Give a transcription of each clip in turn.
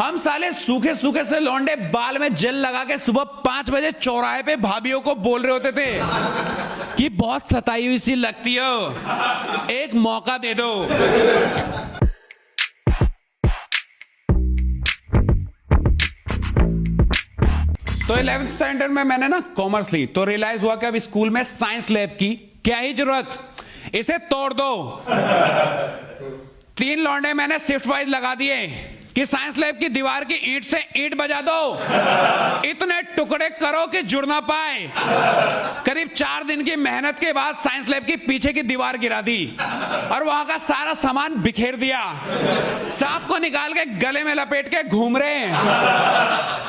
हम साले सूखे सूखे से लौंडे बाल में जेल लगा के सुबह 5 बजे चौराहे पे भाभीियों को बोल रहे होते थे कि बहुत सताई हुई सी लगती हो, एक मौका दे दो। तो 11th स्टैंडर्ड में मैंने ना कॉमर्स ली, तो रियलाइज हुआ कि अब स्कूल में साइंस लैब की क्या ही जरूरत, इसे तोड़ दो। 3 लौंडे मैंने शिफ्ट वाइज लगा दिए कि साइंस लैब की दीवार की ईंट से ईंट बजा दो, इतने टुकड़े करो कि जुड़ ना पाए। करीब 4 दिन की मेहनत के बाद साइंस लैब की पीछे की दीवार गिरा दी और वहां का सारा सामान बिखेर दिया। सांप को निकाल के गले में लपेट के घूम रहे हैं,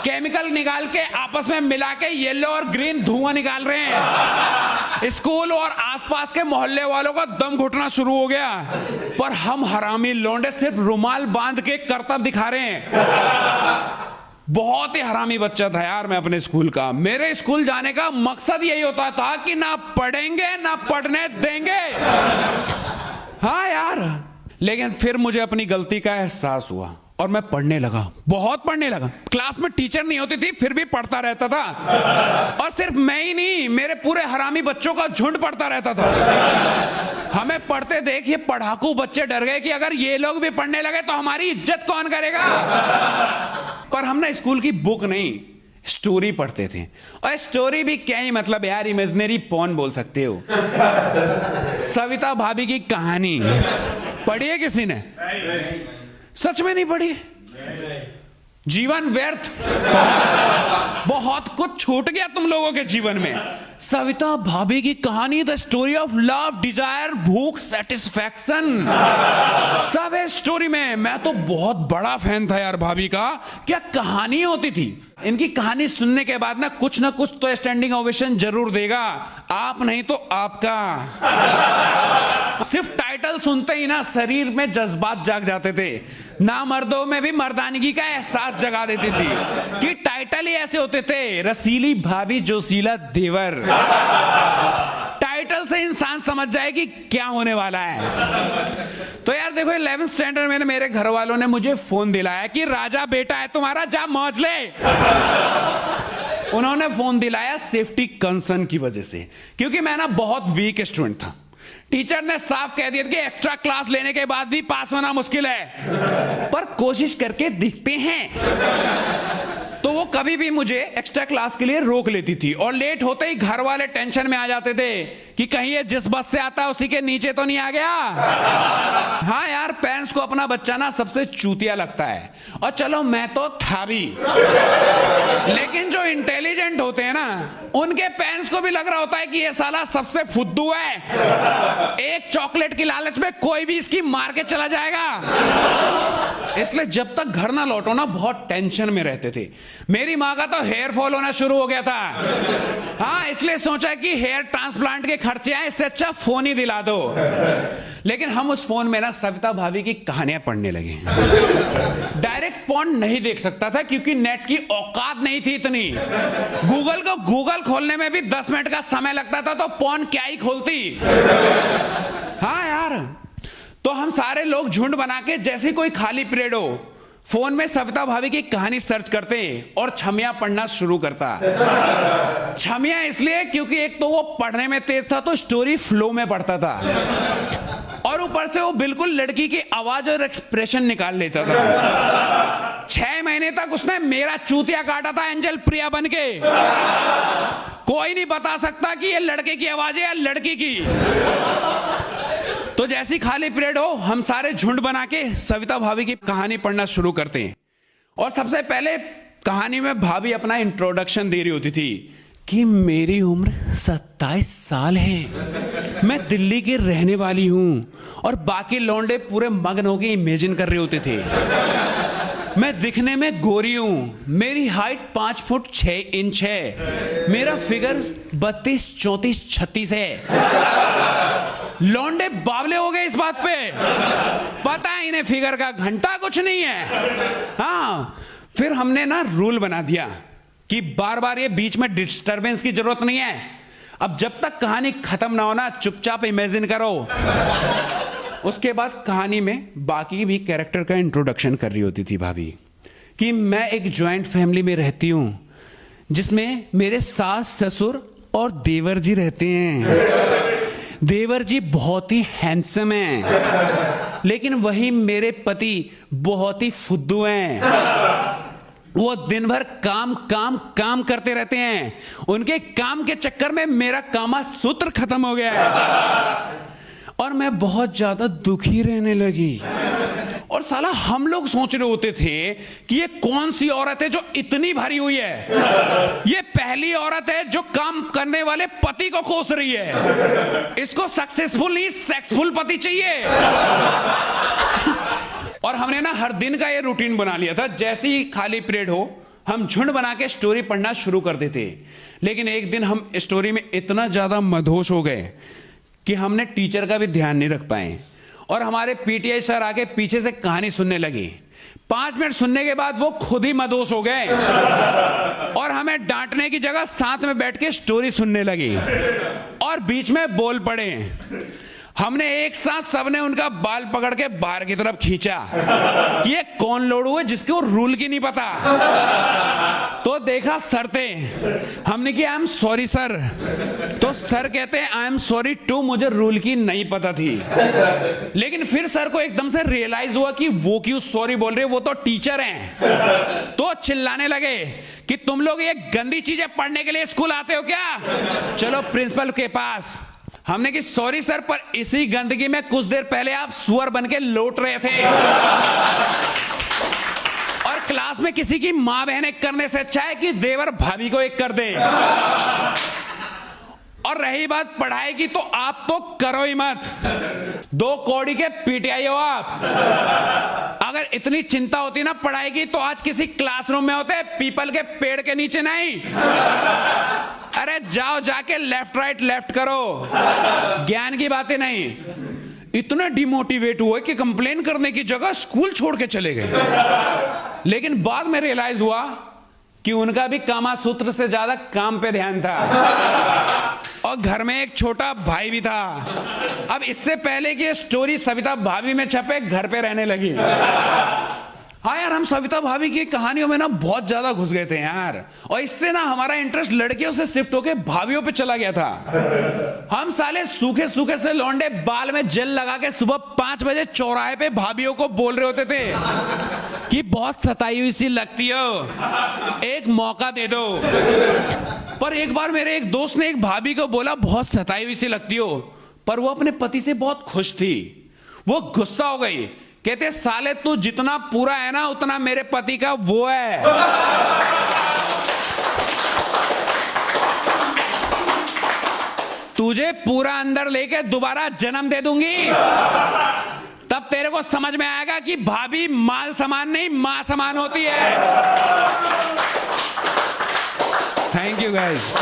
केमिकल निकाल के आपस में मिला के येलो और ग्रीन धुआं निकाल रहे हैं। स्कूल और आसपास के मोहल्ले वालों का दम घुटना शुरू हो गया, पर हम हरामी लौंडे सिर्फ रुमाल बांध के करतब दिखा रहे हैं। बहुत ही हरामी बच्चा था यार मैं अपने स्कूल का। मेरे स्कूल जाने का मकसद यही होता था कि ना पढ़ेंगे ना पढ़ने देंगे। हाँ यार, लेकिन फिर मुझे अपनी गलती का एहसास हुआ और मैं पढ़ने लगा, बहुत पढ़ने लगा। क्लास में टीचर नहीं होती थी फिर भी पढ़ता रहता था, और सिर्फ मैं ही नहीं, मेरे पूरे हरामी बच्चों का झुंड पढ़ता रहता था। हमें पढ़ते देख ये पढ़ाकू बच्चे डर गए कि अगर ये लोग भी पढ़ने लगे तो हमारी इज्जत कौन करेगा। पर हम ना स्कूल की बुक नहीं, स्टोरी पढ़ते थे। और स्टोरी भी क्या ही मतलब यार, इमेजिनरी पॉन बोल सकते हो। सविता भाभी की कहानी पढ़ी है किसी ने? सच में नहीं पढ़ी? जीवन व्यर्थ, बहुत कुछ छूट गया तुम लोगों के जीवन में। सविता भाभी की कहानी, the story of love, desire, भूख, सेटिस्फैक्शन, सब है स्टोरी में। मैं तो बहुत बड़ा फैन था यार भाभी का, क्या कहानी होती थी। इनकी कहानी सुनने के बाद ना कुछ तो स्टैंडिंग ओवेशन जरूर देगा, आप नहीं तो आपका। सिर्फ टाइटल सुनते ही ना शरीर में जज्बात जाग जाते थे, ना मर्दों में भी मर्दानगी का एहसास जगा देती थी कि टाइटल ही ऐसे होते थे, रसीली भाभी जोशीला देवर। टाइटल से इंसान समझ जाए कि क्या होने वाला है। तो यार देखो 11th स्टैंडर्ड में मेरे घर वालों ने मुझे फोन दिलाया कि राजा बेटा है तुम्हारा, जा मौज ले। उन्होंने फोन दिलाया सेफ्टी कंसर्न की वजह से, क्योंकि मैं ना बहुत वीक स्टूडेंट था। टीचर ने साफ कह दिया कि एक्स्ट्रा क्लास लेने के बाद भी पास होना मुश्किल है, पर कोशिश करके दिखते हैं। तो वो कभी भी मुझे एक्स्ट्रा क्लास के लिए रोक लेती थी, और लेट होते ही घर वाले टेंशन में आ जाते थे कि कहीं ये जिस बस से आता है उसी के नीचे तो नहीं आ गया। हाँ यार, पेरेंट्स को अपना बच्चा ना सबसे चूतिया लगता है, और चलो मैं तो था भी। लेकिन जो इंटेलिजेंट होते हैं ना, उनके पेरेंट्स को भी लग रहा होता है कि ये साला सबसे फुद्दू है, एक चॉकलेट की लालच में कोई भी इसकी मार के चला जाएगा। इसलिए जब तक घर ना लौटो ना बहुत टेंशन में रहते थे। मेरी माँ का तो हेयर फॉल होना शुरू हो गया था। हाँ, इसलिए सोचा कि हेयर ट्रांसप्लांट के खर्चे आए, इससे अच्छा फोन ही दिला दो। लेकिन हम उस फोन में ना सविता भाभी की कहानियां पढ़ने लगे। डायरेक्ट पॉर्न नहीं देख सकता था क्योंकि नेट की औकात नहीं थी इतनी। गूगल को गूगल खोलने में भी 10 मिनट का समय लगता था, तो पॉर्न क्या ही खोलती। हाँ यार, तो हम सारे लोग झुंड बना के जैसे कोई खाली पीरियड हो, फोन में सविता भाभी की कहानी सर्च करते और छमिया पढ़ना शुरू करता। छमिया इसलिए क्योंकि एक तो वो पढ़ने में तेज था, तो स्टोरी फ्लो में पढ़ता था, और ऊपर से वो बिल्कुल लड़की की आवाज और एक्सप्रेशन निकाल लेता था। 6 महीने तक उसने मेरा चूतिया काटा था एंजल प्रिया बन के। कोई नहीं बता सकता कि ये लड़के की आवाज है या लड़की की। तो जैसी खाली पीरियड हो, हम सारे झुंड बना के सविता भाभी की कहानी पढ़ना शुरू करते हैं। और सबसे पहले कहानी में भाभी अपना इंट्रोडक्शन दे रही होती थी कि मेरी उम्र 27 साल है, मैं दिल्ली की रहने वाली हूं, और बाकी लौंडे पूरे मगन होकर इमेजिन कर रहे होते थे। मैं दिखने में गोरी हूं, मेरी हाइट 5 फुट 6 इंच है, मेरा फिगर 32, 34, 36 है। लौंडे बावले हो गए इस बात पे, पता है इन्हें फिगर का घंटा कुछ नहीं है। हाँ, फिर हमने ना रूल बना दिया कि बार बार ये बीच में डिस्टरबेंस की जरूरत नहीं है। अब जब तक कहानी खत्म ना हो ना, चुपचाप इमेजिन करो। उसके बाद कहानी में बाकी भी कैरेक्टर का इंट्रोडक्शन कर रही होती थी भाभी कि मैं एक जॉइंट फैमिली में रहती हूं जिसमें मेरे सास ससुर और देवर जी रहते हैं। देवर जी बहुत ही हैंडसम हैं, लेकिन वही मेरे पति बहुत ही फुद्दू हैं। वो दिन भर काम काम काम करते रहते हैं। उनके काम के चक्कर में मेरा कामा सूत्र खत्म हो गया है और मैं बहुत ज्यादा दुखी रहने लगी। और साला हम लोग सोच रहे होते थे कि ये कौन सी औरत है जो इतनी भरी हुई है। ये पहली औरत है जो काम करने वाले पति को कोस रही है। इसको सक्सेसफुल नहीं सेक्सफुल पति चाहिए। और हमने ना हर दिन का ये रूटीन बना लिया था, जैसे ही खाली पीरियड हो हम झुंड बना के स्टोरी पढ़ना शुरू कर देते। लेकिन एक दिन हम स्टोरी में इतना ज्यादा मदहोश हो गए कि हमने टीचर का भी ध्यान नहीं रख पाए और हमारे पीटीआई सर आके पीछे से कहानी सुनने लगी। 5 मिनट सुनने के बाद वो खुद ही मदहोश हो गए और हमें डांटने की जगह साथ में बैठ के स्टोरी सुनने लगी और बीच में बोल पड़े। हमने एक साथ सबने उनका बाल पकड़ के बाहर की तरफ खींचा कि ये कौन लोड़ू है जिसको रूल की नहीं पता। तो देखा सर थे, हमने कहा आई एम सॉरी सर। तो सर कहते हैं आई एम सॉरी टू, मुझे रूल की नहीं पता थी। लेकिन फिर सर को एकदम से रियलाइज हुआ कि वो क्यों सॉरी बोल रहे, वो तो टीचर हैं। तो चिल्लाने लगे कि तुम लोग ये गंदी चीजें पढ़ने के लिए स्कूल आते हो क्या, चलो प्रिंसिपल के पास। हमने कि सॉरी सर, पर इसी गंदगी में कुछ देर पहले आप सुअर बन के लौट रहे थे और क्लास में किसी की मां बहन एक करने से अच्छा है कि देवर भाभी को एक कर दे। और रही बात पढ़ाई की, तो आप तो करो ही मत, 2 कौड़ी के पीटीआई हो आप। अगर इतनी चिंता होती ना पढ़ाई की तो आज किसी क्लासरूम में होते, पीपल के पेड़ के नीचे नहीं। अरे जाओ जाके लेफ्ट राइट लेफ्ट करो, ज्ञान की बातें नहीं। इतना डिमोटिवेट हुए कि कंप्लेन करने की जगह स्कूल छोड़ के चले गए। लेकिन बाद में रियलाइज हुआ कि उनका भी कामा सूत्र से ज्यादा काम पे ध्यान था और घर में एक छोटा भाई भी था। अब इससे पहले कि ये स्टोरी सविता भाभी में छपे, घर पे रहने लगी। हाँ यार, हम सविता भाभी की कहानियों में ना बहुत ज्यादा घुस गए थे यार, और इससे ना हमारा इंटरेस्ट लड़कियों से शिफ्ट होके भाभियों पे चला गया था। हम साले सूखे सूखे से लौंडे बाल में जेल लगा के सुबह 5 बजे चौराहे पे भाभियों को बोल रहे होते थे कि बहुत सताई हुई सी लगती हो, एक मौका दे दो। पर एक बार मेरे एक दोस्त ने एक भाभी को बोला बहुत सताई हुई सी लगती हो, पर वो अपने पति से बहुत खुश थी। वो गुस्सा हो गई, कहते साले तू जितना पूरा है ना उतना मेरे पति का वो है। तुझे पूरा अंदर लेके दोबारा जन्म दे दूंगी, तब तेरे को समझ में आएगा कि भाभी माल समान नहीं मां समान होती है। Thank you guys.